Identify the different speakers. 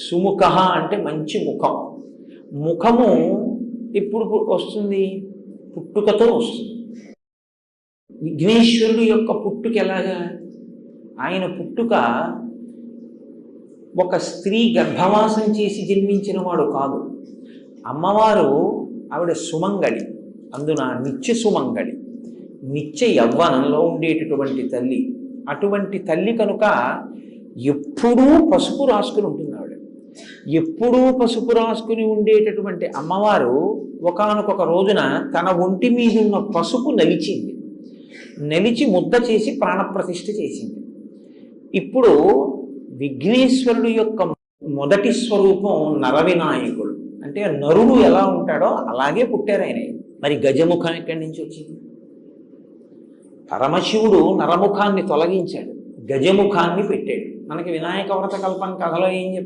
Speaker 1: సుముఖ అంటే మంచి ముఖం. ముఖము ఎప్పుడు వస్తుంది? పుట్టుకతో వస్తుంది. విఘ్నేశ్వరుడు యొక్క పుట్టుక ఎలాగా? ఆయన పుట్టుక ఒక స్త్రీ గర్భవాసం చేసి జన్మించిన వాడు కాదు. అమ్మవారు ఆవిడ సుమంగళి, అందున నిత్య సుమంగళి, నిత్య యవ్వనంలో ఉండేటటువంటి తల్లి. అటువంటి తల్లి కనుక ఎప్పుడూ పసుపు రాసుకుని ఉంటుంది ఆవిడ. ఎప్పుడూ పసుపు రాసుకుని ఉండేటటువంటి అమ్మవారు ఒకానొక రోజున తన ఒంటి మీద ఉన్న పసుపు నలిచింది. నలిచి ముద్ద చేసి ప్రాణప్రతిష్ఠ చేసింది. ఇప్పుడు విఘ్నేశ్వరుడు యొక్క మొదటి స్వరూపం నరవినాయకుడు. అంటే నరుడు ఎలా ఉంటాడో అలాగే పుట్టారు ఆయన. మరి గజముఖం ఎక్కడి నుంచి వచ్చింది? పరమశివుడు నరముఖాన్ని తొలగించాడు, గజముఖాన్ని పెట్టాడు. మనకి వినాయక వ్రత కల్పం కథలో ఏం చెప్పాడు?